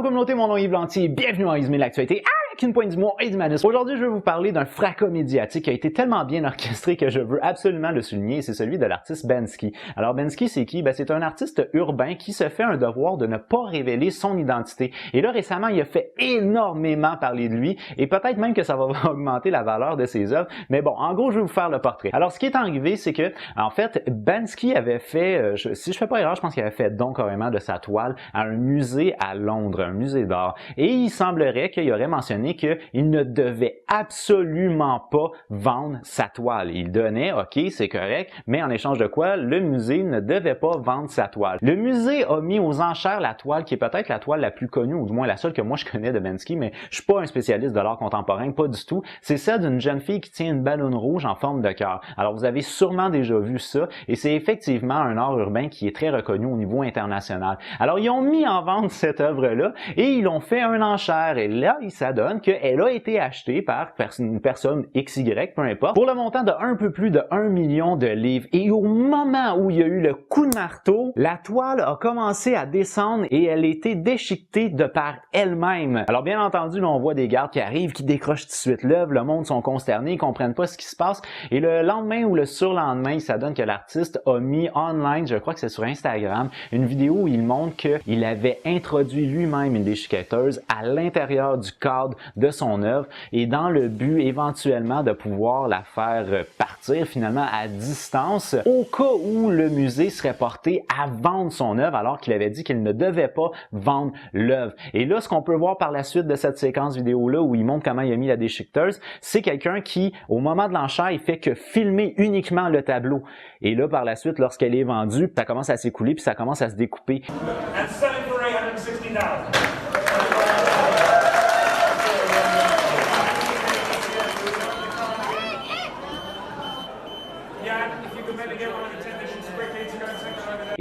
Salut communauté, mon nom est Yves Lantier, bienvenue en Résumé de l'actualité avec une pointe d'humour et d'humanisme. Aujourd'hui, je vais vous parler d'un fracas médiatique qui a été tellement bien orchestré que je veux absolument le souligner, c'est celui de l'artiste Banksy. Alors Banksy, c'est qui? C'est un artiste urbain qui se fait un devoir de ne pas révéler son identité. Et là, récemment, il a fait énormément parler de lui et peut-être même que ça va augmenter la valeur de ses œuvres. Mais bon, en gros, je vais vous faire le portrait. Alors, ce qui est arrivé, c'est que, en fait, Banksy avait fait, si je fais pas erreur, je pense qu'il avait fait don carrément de sa toile à un musée à Londres, un musée d'art. Et il semblerait qu'il aurait mentionné qu'il ne devait absolument pas vendre sa toile. Il donnait, ok, c'est correct, mais en échange de quoi, le musée ne devait pas vendre sa toile. Le musée a mis aux enchères la toile qui est peut-être la toile la plus connue, ou du moins la seule que moi je connais de Banksy, mais je suis pas un spécialiste de l'art contemporain, pas du tout. C'est celle d'une jeune fille qui tient une ballonne rouge en forme de cœur. Alors vous avez sûrement déjà vu ça, et c'est effectivement un art urbain qui est très reconnu au niveau international. Alors ils ont mis en vente cette œuvre-là, et ils l'ont fait un enchère, et là, ça donne qu'elle a été achetée par une personne XY, peu importe, pour le montant de un peu plus de 1 million de livres. Et au moment où il y a eu le coup de marteau, la toile a commencé à descendre et elle a été déchiquetée de par elle-même. Alors bien entendu, là, on voit des gardes qui arrivent, qui décrochent tout de suite l'œuvre, le monde sont consternés, ils comprennent pas ce qui se passe. Et le lendemain ou le surlendemain, ça donne que l'artiste a mis online, je crois que c'est sur Instagram, une vidéo où il montre qu'il avait introduit lui-même une déchiqueteuse à l'intérieur du cadre de son œuvre et dans le but éventuellement de pouvoir la faire partir finalement à distance au cas où le musée serait porté à vendre son œuvre alors qu'il avait dit qu'il ne devait pas vendre l'œuvre. Et là, ce qu'on peut voir par la suite de cette séquence vidéo-là où il montre comment il a mis la déchiqueteuse, c'est quelqu'un qui, au moment de l'enchère, il fait que filmer uniquement le tableau. Et là, par la suite, lorsqu'elle est vendue, ça commence à s'écouler puis ça commence à se découper.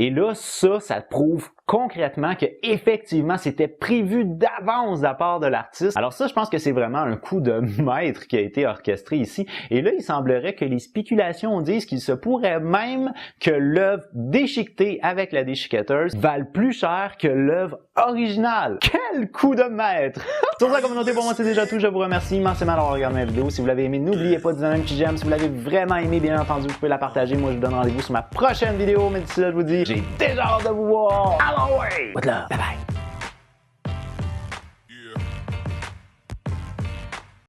Et là, ça prouve concrètement que effectivement c'était prévu d'avance de la part de l'artiste. Alors ça, je pense que c'est vraiment un coup de maître qui a été orchestré ici. Et là, il semblerait que les spéculations disent qu'il se pourrait même que l'œuvre déchiquetée avec la déchiqueteuse valent plus cher que l'œuvre originale. Quel coup de maître! Sur la communauté, pour moi, c'est déjà tout. Je vous remercie immensément d'avoir regardé ma vidéo. Si vous l'avez aimé, n'oubliez pas de donner un petit j'aime. Si vous l'avez vraiment aimé, bien entendu, vous pouvez la partager. Moi, je vous donne rendez-vous sur ma prochaine vidéo. Mais d'ici là, je vous dis, j'ai déjà hâte de vous voir. Hello, way! With love. Bye bye.